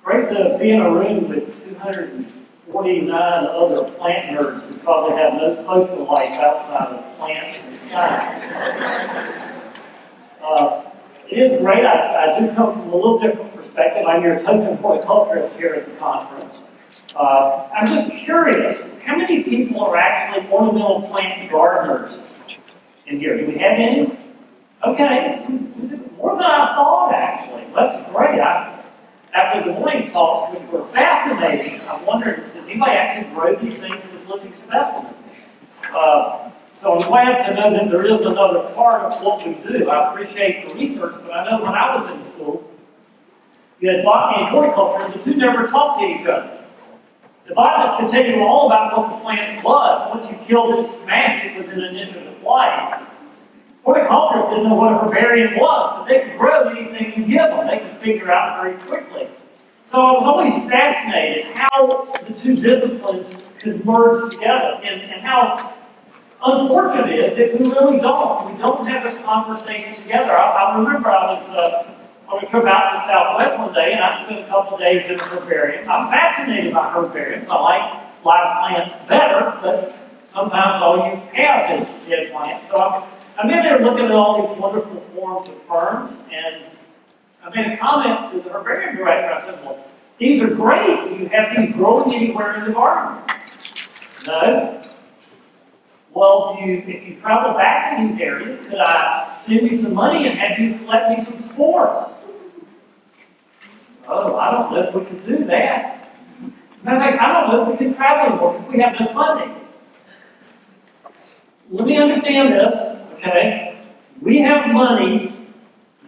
Great to be in a room with 249 other plant nerds who probably have no social life outside of plants and science. It is great. I do come from a little different perspective. I'm your token horticulturist here at the conference. I'm just curious, how many people are actually ornamental plant gardeners in here? Do we have any? Okay, more than I thought, actually. That's great. After the morning's talks, which were fascinating, I wondered, does anybody actually grow these things as living specimens? So I'm glad to know that there is another part of what we do. I appreciate the research, but I know when I was in school, you had botany and horticulture, and the two never talked to each other. The botanist could tell you all about what the plant was. Once you killed it and smashed it within an inch of its life. Horticulturists didn't know what a herbarium was, but they could grow anything you give them. They could figure out very quickly. So I was always fascinated how the two disciplines could merge together, and how unfortunate it is that we really don't. We don't have this conversation together. I remember I was on a trip out to the Southwest one day, and I spent a couple of days in a herbarium. I'm fascinated by herbariums. I like live plants better, but sometimes all you have is dead plants. So I'm in there looking at all these wonderful forms of ferns, and I made a comment to the herbarium director. I said, well, these are great. Do you have these growing anywhere in the garden? No. Well, if you travel back to these areas, could I send you some money and have you collect me some spores? Oh, I don't know if we can do that. Matter of fact, I don't know if we can travel anymore because we have no funding. Let me understand this, okay? We have money.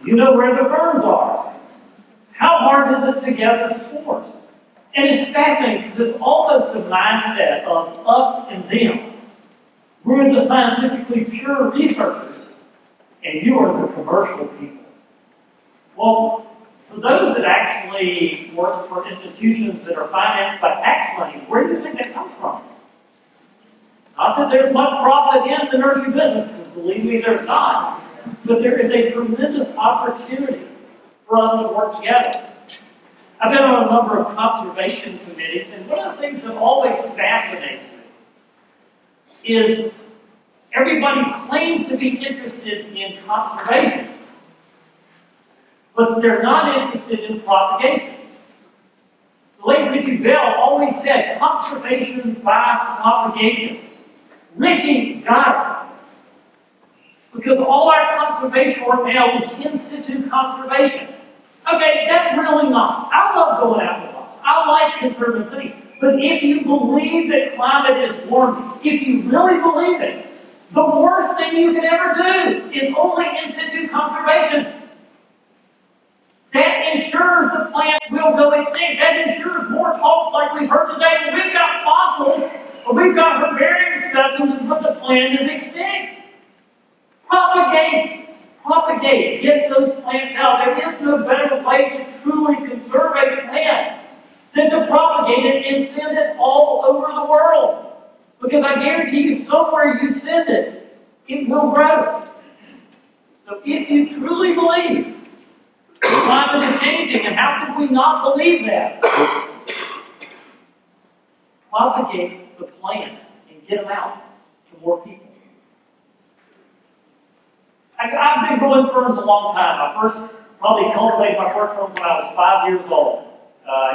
You know where the ferns are. How hard is it to gather spores? And it's fascinating because it's almost the mindset of us and them. We're the scientifically pure researchers, and you are the commercial people. Well, for those that actually work for institutions that are financed by tax money, where do you think that comes from? Not that there's much profit in the nursery business, because believe me, there's not. But there is a tremendous opportunity for us to work together. I've been on a number of conservation committees, and one of the things that always fascinates me is everybody claims to be interested in conservation, but they're not interested in propagation. The late Richie Bell always said, conservation by propagation. Richie got it. Because all our conservation work now is in situ conservation. Okay, that's really not. I love going out in the box. I like conserving things. But if you believe that climate is warming, if you really believe it, the worst thing you can ever do is only in situ conservation. That ensures the plant will go extinct. That ensures more talk like we've heard today. We've got fossils, or we've got herbarium specimens, but the plant is extinct. Propagate. Propagate. Get those plants out. There is no better way to truly conserve a plant than to propagate it and send it all over the world. Because I guarantee you, somewhere you send it, it will grow. So if you truly believe the climate is changing, and how could we not believe that? Propagate the plants and get them out to more people. I've been growing ferns a long time. I probably cultivated my first ferns when I was 5 years old.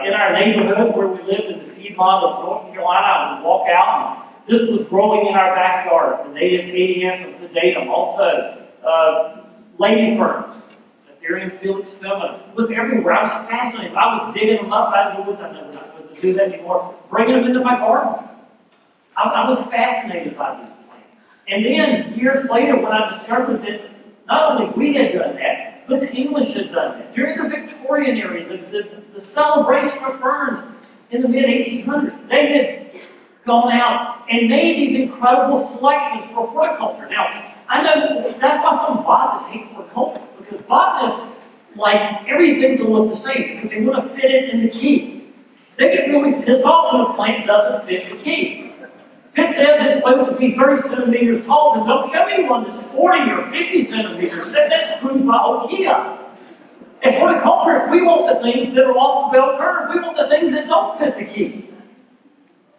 In our neighborhood where we lived in the Piedmont of North Carolina, I would walk out, and this was growing in our backyard. The native Adianthus pedatum, also lady ferns, Ethereum felix feminine. It was everywhere. I was fascinated. I was digging them up out of the woods. I know we're not supposed to do that anymore. Bringing them into my garden. I was fascinated by these plants. And then, years later, when I discovered that not only we had done that, but the English had done that. During the Victorian era, the celebration of ferns in the mid-1800s, they had gone out and made these incredible selections for horticulture. Now, I know that's why some botanists hate horticulture, because botanists like everything to look the same, because they want to fit it in the key. They get really pissed off when a plant doesn't fit the key. If it says it's supposed to be 30 centimeters tall, then don't show me one that's 40 or 50 centimeters. That screws my whole key up. As horticulturists, we want the things that are off the bell curve. We want the things that don't fit the key.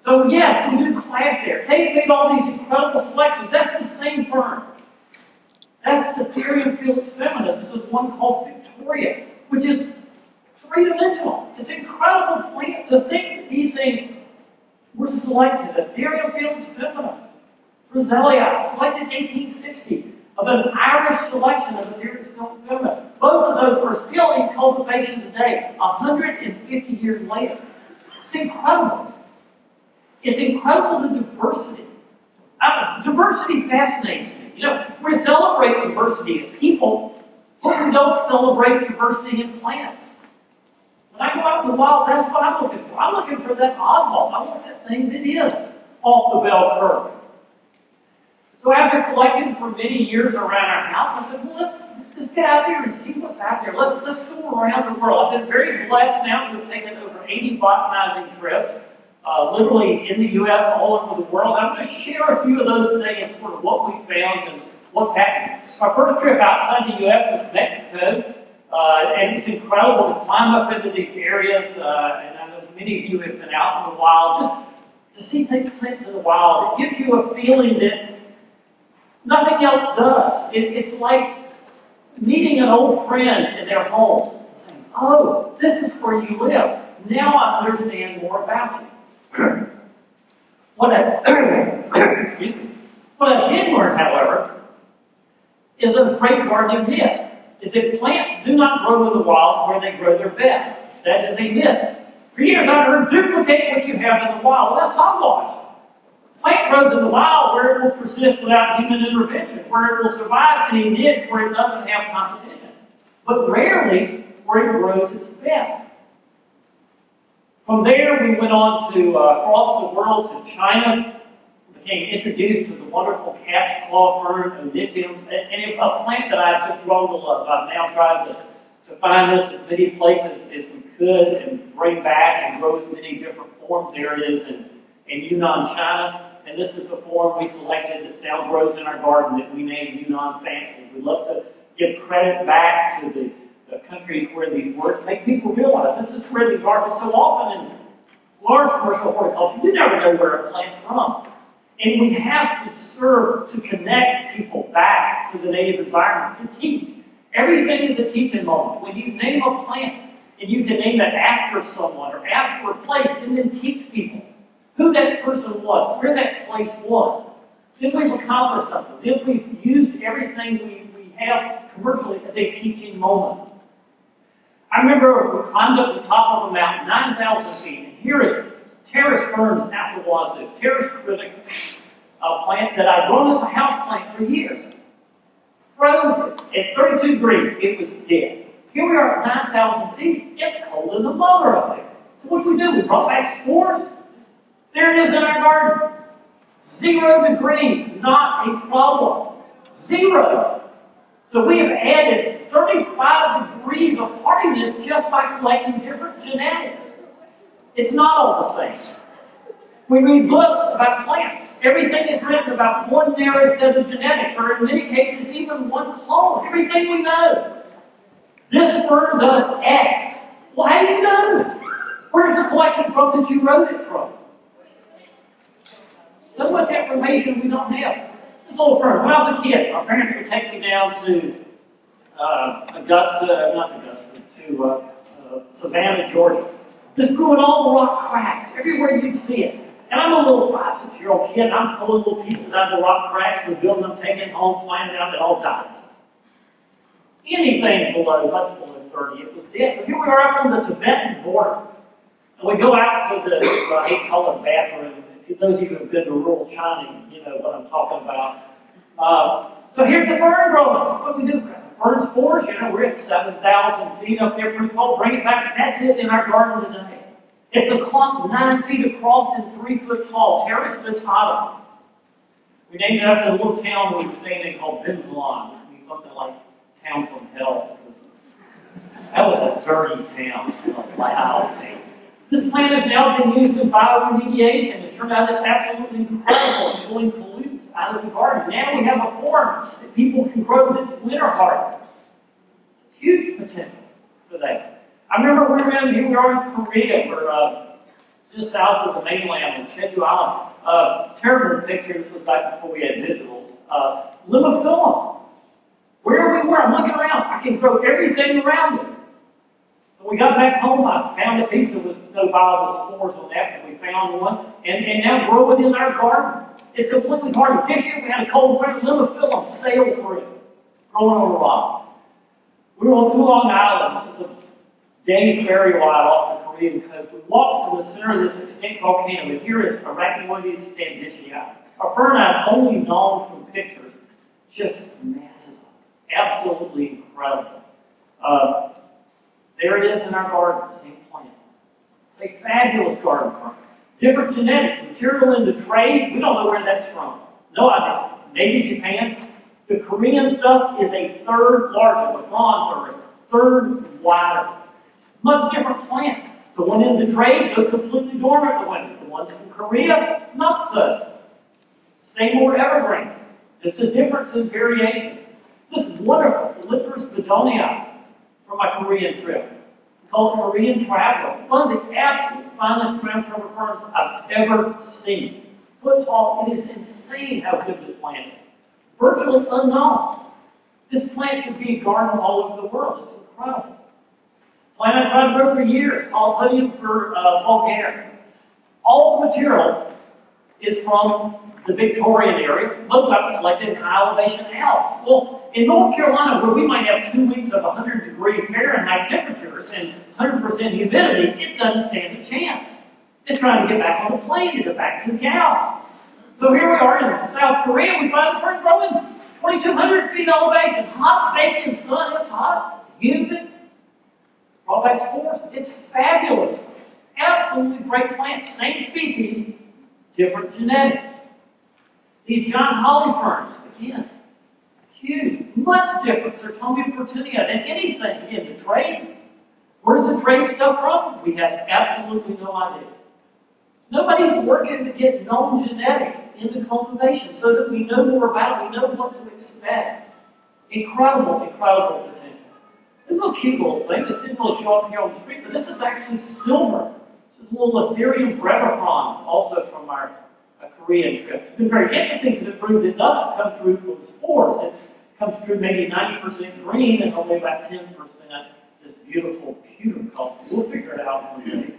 So yes, we do clash there. They've made all these incredible selections. That's the same fern. That's the Felix femina. This is one called Victoria, which is three-dimensional. It's an incredible plant to think that these things were selected. The Felix femina, Roselia, selected in 1860 of an Irish selection of the Felix femina. Both of those are still in cultivation today, 150 years later. It's incredible. It's incredible the diversity. Diversity fascinates me. You know, we celebrate diversity in people, but we don't celebrate diversity in plants. When I go out in the wild, that's what I'm looking for. I'm looking for that oddball. I want that thing that is off the bell curve. So after collecting for many years around our house, I said, well, let's just get out there and see what's out there. Let's go around the world. I've been very blessed now to have taken over 80 botanizing trips, literally in the U.S., all over the world. I'm going to share a few of those today and sort of what we found and what's happening. Our first trip outside the U.S. was Mexico, and it's incredible to climb up into these areas, and I know many of you have been out in the wild, just to see plants in the wild. It gives you a feeling that nothing else does. It's like meeting an old friend in their home and saying, oh, this is where you live. Now I understand more about you. What I did learn, however, is a great gardening myth, is that plants do not grow in the wild where they grow their best. That is a myth. For years I've heard, duplicate what you have in the wild. Well, that's hogwash. Plant grows in the wild where it will persist without human intervention, where it will survive in a niche where it doesn't have competition, but rarely where it grows its best. From there, we went on to across the world to China, became introduced to the wonderful cat's claw fern, Onychium, and a plant that I've just grown to love. I've now tried to find this as many places as we could and bring back and grow as many different forms there is in Yunnan, China. And this is a form we selected that now grows in our garden that we named Yunnan Fancy. We love to give credit back to the countries where these work, make people realize this is where these are. But so often in large commercial horticulture, you never know where a plant's from. And we have to serve to connect people back to the native environments, to teach. Everything is a teaching moment. When you name a plant, and you can name it after someone or after a place, and then teach people who that person was, where that place was, then we've accomplished something. Then we've used everything we have commercially as a teaching moment. I remember we climbed up the top of a mountain, 9,000 feet, and here is terrace ferns out the wazoo, terrace critica, a plant that I've grown as a house plant for years. Frozen at 32 degrees, it was dead. Here we are at 9,000 feet. It's cold as a mother up there. So what do? We brought back spores. There it is in our garden. 0 degrees, not a problem. 0. So we have added 35 degrees of hardiness just by collecting different genetics. It's not all the same. We read books about plants. Everything is written about one narrow set of genetics, or in many cases, even one clone. Everything we know. This fern does X. Well, how do you know? Where's the collection from that you wrote it from? So much information we don't have. This little fern, when I was a kid, my parents would take me down to Savannah, Georgia. Just grew in all the rock cracks, everywhere you'd see it. And I'm a little 5, 6-year-old kid, and I'm pulling little pieces out of the rock cracks and building them, taking them home, planting out, it all dies. Anything much below 30, it was dead. So here we are up on the Tibetan border. And we go out to the, I hate to call it bathroom. Those of you who have been to rural China, you know what I'm talking about. So here's the fern growing. What do we do? Fern spores, you know, we're at 7,000 feet up there, pretty cold. Bring it back. That's it in our garden today. It's a clump 9 feet across and 3 foot tall. Terrace vittata. We named it after a little town we were staying in called Benzalon. It would be something like Town from Hell. That was a dirty town, a loud thing. This plant has now been used in bioremediation. It turned out it's absolutely incredible in pulling pollutants out of the garden. Now we have a form that people can grow that's winter hardened. Huge potential. today. I remember here we are in Korea. We're just south of the mainland on Jeju Island. Terrible picture. This was back before we had digitals. Limophyllum. Where we were, I'm looking around. I can grow everything around it. So we got back home. I found a piece. There was no viable spores on that, but we found one, and now grow it in our garden. It's completely hardy. This year we had a cold winter. Limophyllum sailed through, growing on a rock. We were on Long Island. This is a day's ferry ride off the Korean coast. We walked to the center of this extinct volcano, and here is Arachnoides standischii, a fern I've only known from pictures. Just massive, absolutely incredible. There it is in our garden, same plant. It's a fabulous garden fern. Different genetics, material in the trade. We don't know where that's from. No idea. Maybe Japan. The Korean stuff is a third larger. The fronds are a third wider. Much different plant. The one in the trade goes completely dormant in the winter. The ones from Korea, not so. Stay more evergreen. Just a difference in variation. This wonderful Lycophyte Fern from my Korean trip. Called Korean Traveler. One of the absolute finest ground cover ferns I've ever seen. Foot tall. It is insane how good this plant is. Virtually unknown. This plant should be in gardens all over the world. It's incredible. Plant I tried to grow for years, called Podium for vulgare. All the material is from the Victorian area. Most of it collected in high elevation Alps. Well, in North Carolina, where we might have 2 weeks of 100-degree Fahrenheit temperatures and 100% humidity, it doesn't stand a chance. It's trying to get back on the plane to get back to the Alps. So here we are in South Korea. We find the fern growing 2,200 feet elevation. Hot, baking sun is hot, humid. Propagate spores. It's fabulous. Absolutely great plant. Same species, different genetics. These giant holly ferns, again, huge. Much different Sertonia fortunea than anything in the trade. Where's the trade stuff from? We have absolutely no idea. Nobody's working to get known genetics into cultivation so that we know more about it, we know what to expect. Incredible, incredible potential. This is a cute little thing. This didn't really show up here on the screen, but this is actually silver. This is a little Ethereum breviferans, also from our Korean trip. It's been very interesting because it proves it doesn't come true from spores. It comes true maybe 90% green and only about 10% this beautiful pewter color. We'll figure it out one day.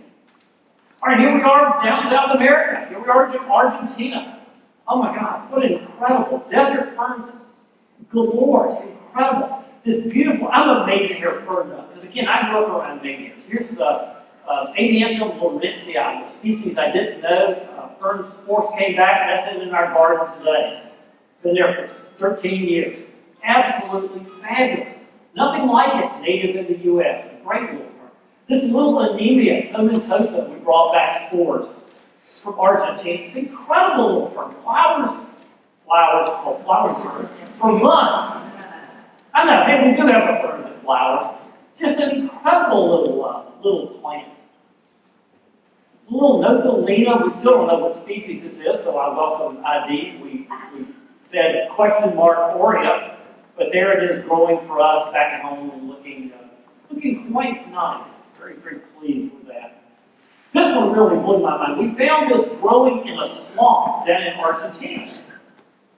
All right, here we are down South America. Here we are in Argentina. Oh my God, what an incredible desert ferns galore. It's incredible. This beautiful, I'm a maidenhair fern nut, because again, I grew up around maidenhairs. Here's Avent lorentzii, a species I didn't know. Fern spores came back, that's it in our garden today. Been there for 13 years. Absolutely fabulous. Nothing like it native in the U.S. A great little fern. This little anemia, tomentosa, we brought back spores from Argentina. It's an incredible little fern. Flowers for months. I know, hey, we do have a fern with flowers. Just an incredible little plant. A little Notholina, we still don't know what species this is, so I welcome IDs. We said question mark Aurea, but there it is growing for us back at home and looking quite nice. Very, very pleased with that. This one really blew my mind. We found this growing in a swamp down in Argentina.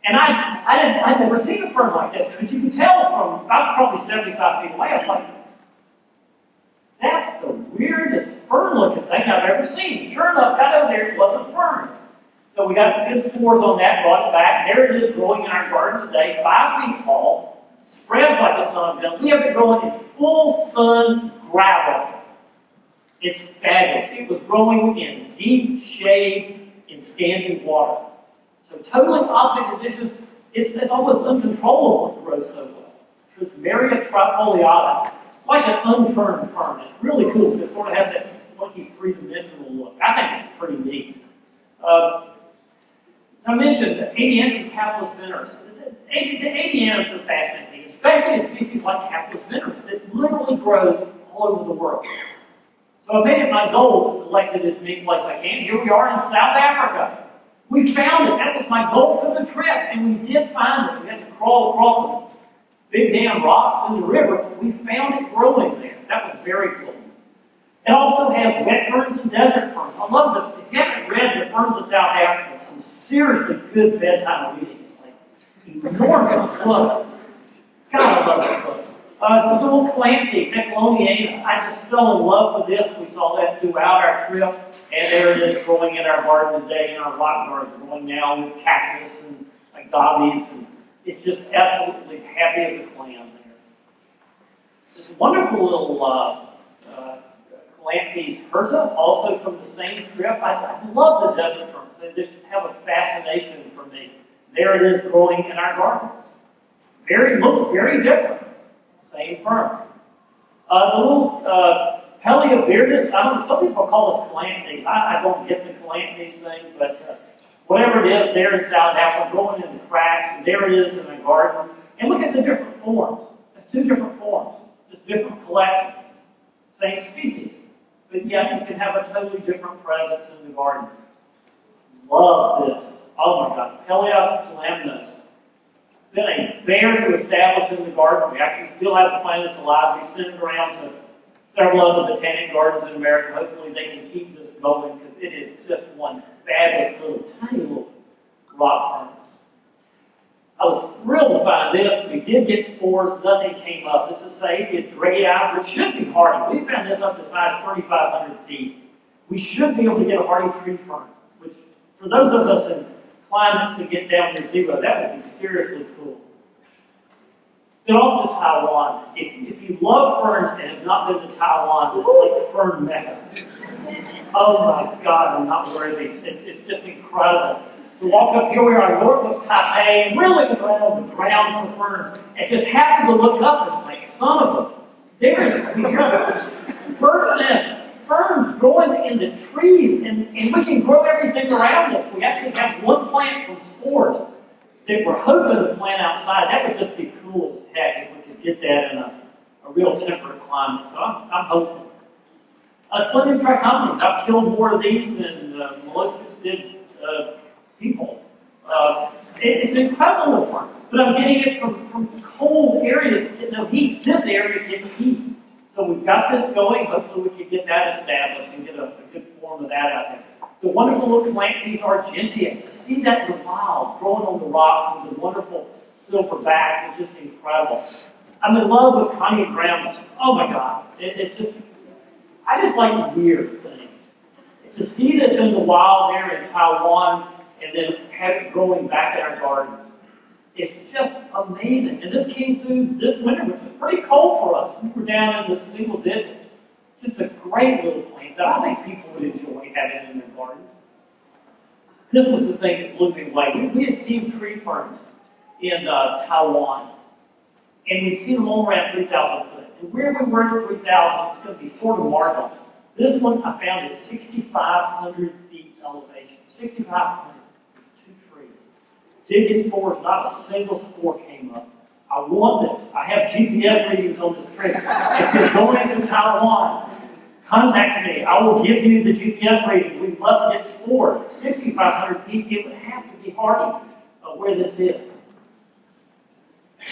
And I'd never seen a fern like this, but you can tell from, I was probably 75 feet away, I was like, that's the weirdest fern-looking thing I've ever seen. Sure enough, got over there, it was a fern. So we got good spores on that, brought it back. There it is growing in our garden today, 5 feet tall, spreads like a sun gun. We have it growing in full sun gravel. It's fabulous. It was growing in deep shade in standing water. So totally opposite conditions. It's almost uncontrollable. It grows so well. Trismeria trifoliata. It's like an unferned fern. It's really cool because it sort of has that funky three-dimensional look. I think it's pretty neat. I mentioned the Adiantum capitis veneris. The Adiantums are fascinating, especially a species like capitis veneris that literally grows all over the world. So I made it my goal to collect it as many places I can. Here we are in South Africa. We found it. That was my goal for the trip, and we did find it. We had to crawl across big damn rocks in the river. We found it growing there. That was very cool. It also has wet ferns and desert ferns. I love the, if you haven't read The Ferns of South Africa, some seriously good bedtime reading. It's like enormous book. God, I love that book. The little clanties, Echeloniata. I just fell in love with this. We saw that throughout our trip. And there it is growing in our garden today, in our rock garden, growing now with cactus and agaves. And it's just absolutely happy as a clam there. This wonderful little Calantes hirta, also from the same trip. I love the desert ferns. They just have a fascination for me. There it is growing in our garden. Looks very different. Same fern. The little Paleovirdis, I don't know, some people call us Calantes. I don't get the Calantes thing, but whatever it is, there in South Africa, growing in the cracks, and there it is in the garden. And look at the different forms. There's two different forms, just different collections. Same species, but yet you can have a totally different presence in the garden. Love this. Oh my God, Paleocalamnos. Been a bear to establish in the garden. We actually still have the plants alive. We've sent it around to several other botanic gardens in America. Hopefully they can keep this going because it is just one fabulous little, tiny little rock fern. I was thrilled to find this. We did get spores. Nothing came up. This is Saithia Dragei, which should be hardy. We found this up as high as 3,500 feet. We should be able to get a hardy tree fern, which for those of us in climates that get down to zero, that would be seriously cool. Then off to Taiwan. If you love ferns and have not been to Taiwan, it's like fern mecca. Oh my God, I'm not worthy. It's just incredible. We walk up here, we are north of Taipei, and we're looking around on the ground for ferns, and just happen to look up, and it's like, son of a, there's bird's nest. Ferns growing in the trees, and we can grow everything around us. We actually have one plant from spores that we're hoping to plant outside. That would just be cool as heck if we could get that in a real temperate climate. So I'm hopeful. Splendid trichomonas. I've killed more of these than molluscus did people. It's an incredible little fern, but I'm getting it from cold areas that get no heat. This area gets heat. So we've got this going. Hopefully we can get that established and get a good form of that out there. The wonderful little Calantes argentea. To see that in the wild, growing on the rocks with the wonderful silver back is just incredible. I'm in love with Coniogramus. Oh my God. It's just, I just like weird things. To see this in the wild there in Taiwan and then have it growing back in our gardens. It's just amazing. And this came through this winter, which was pretty cold for us. We were down in the single digits. Just a great little plant that I think people would enjoy having in their gardens. This was the thing that blew me away. We had seen tree ferns in Taiwan, and we'd seen them all around 3,000 foot. And where we were at 3,000, it's going to be sort of marginal. This one I found at 6,500 feet elevation. 6,500. Did get spores, not a single spore came up. I want this. I have GPS readings on this trip. If you're going to Taiwan, contact me. I will give you the GPS reading. We must get spores. 6,500 feet, it would have to be hardy where this is.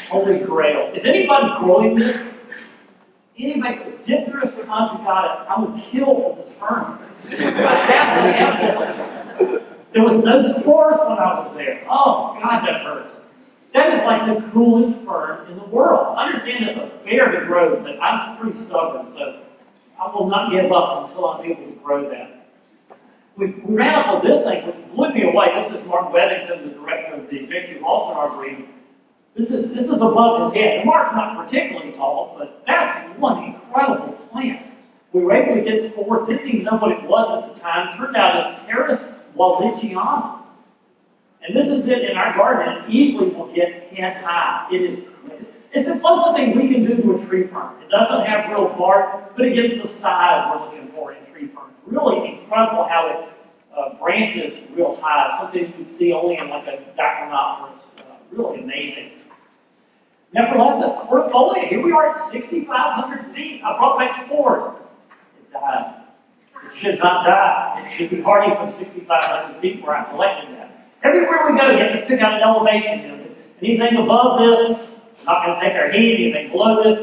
Holy Grail. Is anybody growing this? Anybody? Dipterus conjugata, I would kill for this fern. I have to have this. There was no spores when I was there. Oh, God, that hurts. That is like the coolest fern in the world. I understand it's a bear to grow, but I'm pretty stubborn, so I will not give up until I'm able to grow that. We ran up on this thing, which blew me away. This is Mark Weddington, the director of the J.C. Ralston Arboretum. This is above his head. Mark's not particularly tall, but that's one incredible plant. We were able to get spores, didn't even know what it was at the time. Turned out it's Pteris Wallichiana. And this is it in our garden, and easily will get head high. It's the closest thing we can do to a tree fern. It doesn't have real bark, but it gets the size we're looking for in tree ferns. Really incredible how it branches real high. Something you would see only in like a Dichronopolis. Really amazing. Nephrolepis cordifolia. Here we are at 6,500 feet. I brought back spores. It died. It should not die. It should be hardy from 6,500 feet where I collected that. Everywhere we go, you have to pick out an elevation. Anything above this, not going to take our heat, and they blow this,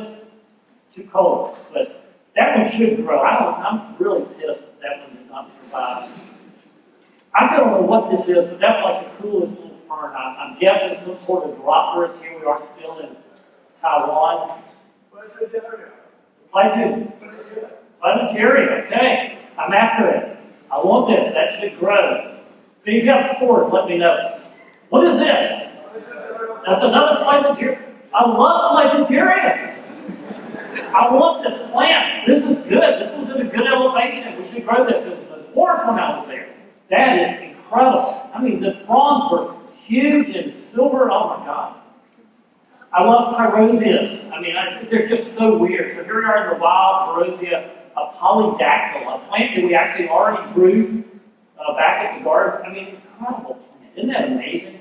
too cold. But that one should grow. I'm really pissed that one did not survive. I don't know what this is, but that's like the coolest little fern. I'm guessing some sort of droplet. Here we are still in Taiwan. Plagiaria, okay. I'm after it. I want this. That should grow. If you've got spores, let me know. What is this? That's another plagiaria. I love plagiarias. I want this plant. This is good. This is at a good elevation. We should grow this. The spores come out there. That is incredible. I mean, the fronds were huge and silver. Oh my God. I love pyrosias. I mean, they're just so weird. So here we are in the wild, pyrosia, a polydactyl, a plant that we actually already grew back at the garden. I mean, incredible plant. Isn't that amazing?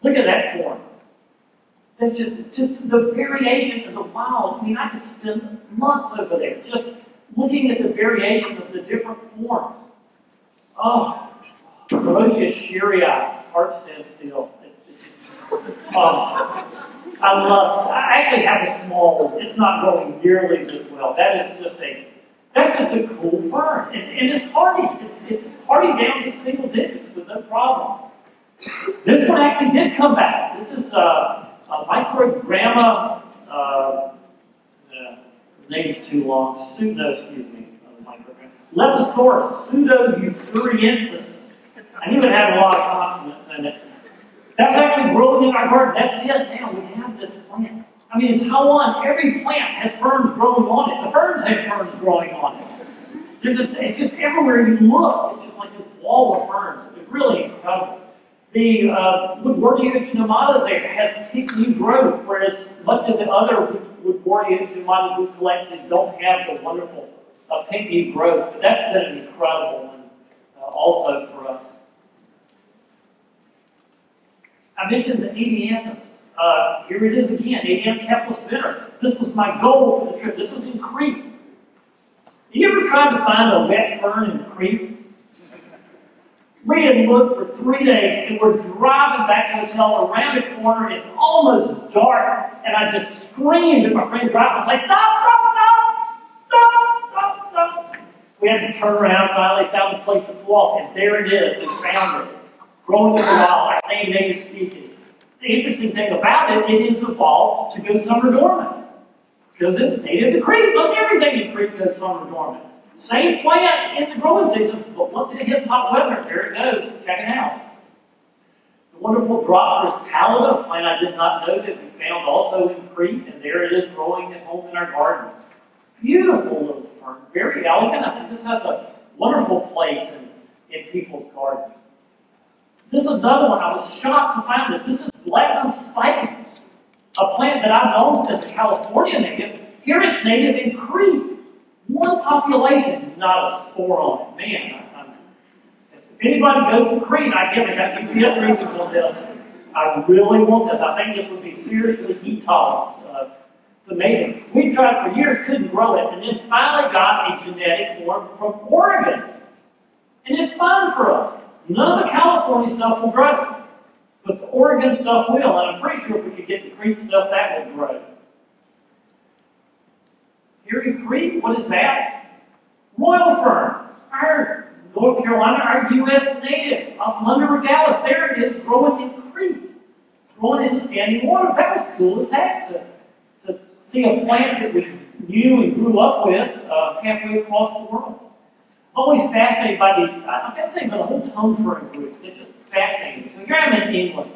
Look at that form. That's just the variation of the wild. I mean, I could spend months over there just looking at the variation of the different forms. Oh, Pyrosia shearii, heart stands still. I actually have a small one. It's not growing nearly this well. That's just a cool fern. And it's hardy. It's hardy down to single digits with no problem. This one actually did come back. This is a microgramma, the name's too long, Leposaurus pseudo-euphoriensis. I knew it had a lot of consonants in it. That's actually growing in our garden. That's it. Now we have this plant. I mean, in Taiwan, every plant has ferns growing on it. The ferns have ferns growing on it. It's just everywhere you look. It's just like this wall of ferns. It's really incredible. The Woodwardia ujinimata there has peak new growth, whereas much of the other Woodwardia ujinimatas we collected don't have the wonderful pink new growth. But that's been an incredible one also for us. I mentioned the Adianthus. Here it is again, Adianthus bitter. This was my goal for the trip. This was in Crete. You ever tried to find a wet fern in Crete? We had looked for 3 days, and we're driving back to the hotel around the corner. It's almost dark, and I just screamed at my friend driving. I was like, stop, stop, stop, stop, stop, stop. We had to turn around, finally found a place to pull off, and there it is. We found it. Growing in the wild, like same native species. The interesting thing about it, it has evolved to go summer dormant. Because it's native to Crete. Look, everything in Crete goes summer dormant. Same plant in the growing season, but once it hits hot weather, there it goes. Check it out. The wonderful droplet pallida, a plant I did not know that we found also in Crete, and there it is growing at home in our garden. Beautiful little fern, very elegant. I think this has a wonderful place in people's gardens. This is another one. I was shocked to find this. This is Blackgum spicans, a plant that I've known as a California native. Here it's native in Crete. One population, not a spore on it. Man, if anybody goes to Crete, I got GPS readings on this. I really want this. I think this would be seriously heat tolerant. It's amazing. We tried for years, couldn't grow it, and then finally got a genetic form from Oregon. And it's fine for us. None of the California stuff will grow, but the Oregon stuff will, and I'm pretty sure if we could get the Crete stuff, that would grow. Here in Crete, what is that? Royal fern. Our North Carolina, our U.S. native, Osmunda regalis. There it is, growing in Crete, growing in the standing water. That was cool as heck to see a plant that we knew and grew up with halfway across the world. Always fascinated by these. I'm fascinated by the whole tongue fern group. They're just fascinating. So here I'm in England.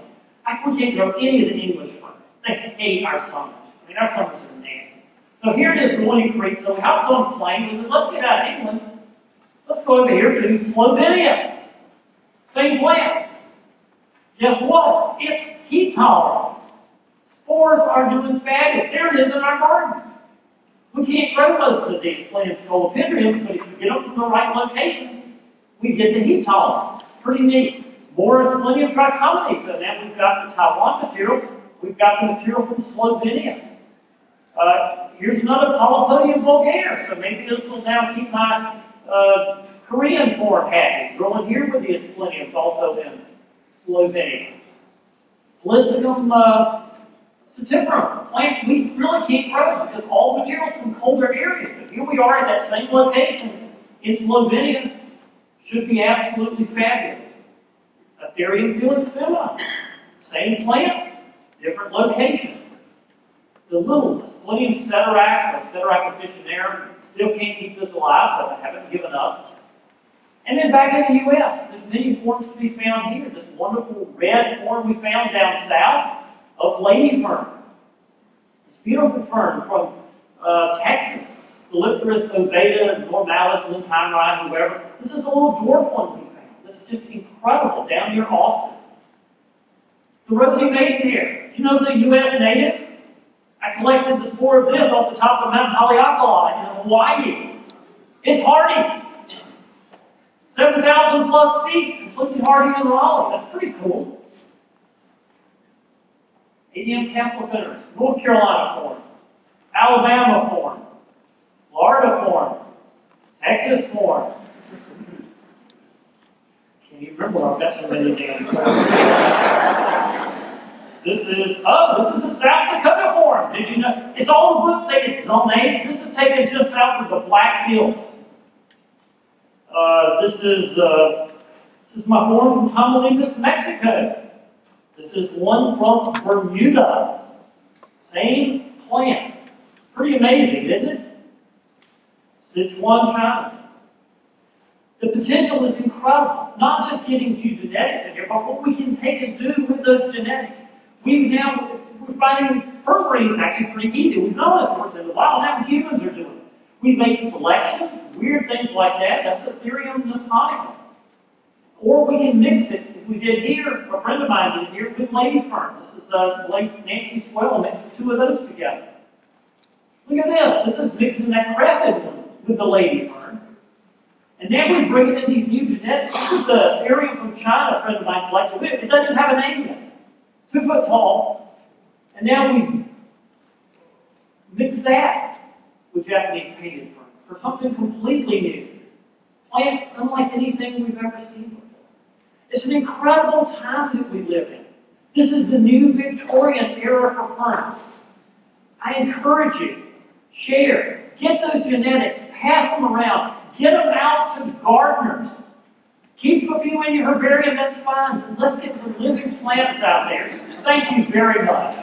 We can't grow any of the English ferns. They hate our summers. I mean, our summers are nasty. So here it is growing in Crete. So we hopped on a plane and said, let's get out of England. Let's go over here to Slovenia. Same plant. Guess what? It's heat tolerant. Spores are doing fabulous. There it is in our garden. We can't grow most of these plants, scolopendriums, but if you get them from the right location, we get the heat tolerance. Pretty neat. Boris Plinium trichomones. So now we've got the Taiwan material. We've got the material from Slovenia. Here's another Polypodium vulgare. So maybe this will now keep my Korean form happy. Growing here with the Aspleniums, also in Slovenia. Polisticum It's a different plant we really can't grow because all the materials from colder areas. But here we are at that same location in Slovenia. Should be absolutely fabulous. Atherium felix femina. Same plant, different location. The little Splenium ceterac or Ceterac officinare still can't keep this alive, but I haven't given up. And then back in the U.S., there's many forms to be found here. This wonderful red form we found down south of lady fern. This beautiful fern from Texas, Philipterus ovata, normalis, lincolni, whoever. This is a little dwarf one we found. This is just incredible down near Austin. The rosy mayfair. Do you know it's a U.S. native? I collected the spore of this off the top of Mount Haleakala in Hawaii. It's hardy. 7,000 plus feet, completely hardy in Raleigh. That's pretty cool. Adium camplophilus, North Carolina form, Alabama form, Florida form, Texas form. Can't even remember, I've got so many damn forms. This is a South Dakota form. Did you know? It's all the books say it's zonate. This is taken just south of the Black Hills. This is my form from Tamaulipas, Mexico. This is one from Bermuda. Same plant. Pretty amazing, isn't it? Sichuan, China. The potential is incredible. Not just getting genetics in here, but what we can take and do with those genetics. We're finding fern breeding actually pretty easy. We've known this worked in the wild, now humans are doing it. We make selections, weird things like that. That's Atherium nipponicum. Or we can mix it, as we did here, a friend of mine did here, with lady fern. This is late Nancy Swell, mixed the two of those together. Look at this. This is mixing that crested one with the lady fern. And now we bring in these new genetics. This is an Atherium from China, a friend of mine collected. It doesn't have a name yet. 2 foot tall. And now we mix that with Japanese painted fern for something completely new. Plants unlike anything we've ever seen before. It's an incredible time that we live in. This is the new Victorian era for ferns. I encourage you, share, get those genetics, pass them around, get them out to gardeners. Keep a few in your herbarium, that's fine. Let's get some living plants out there. Thank you very much.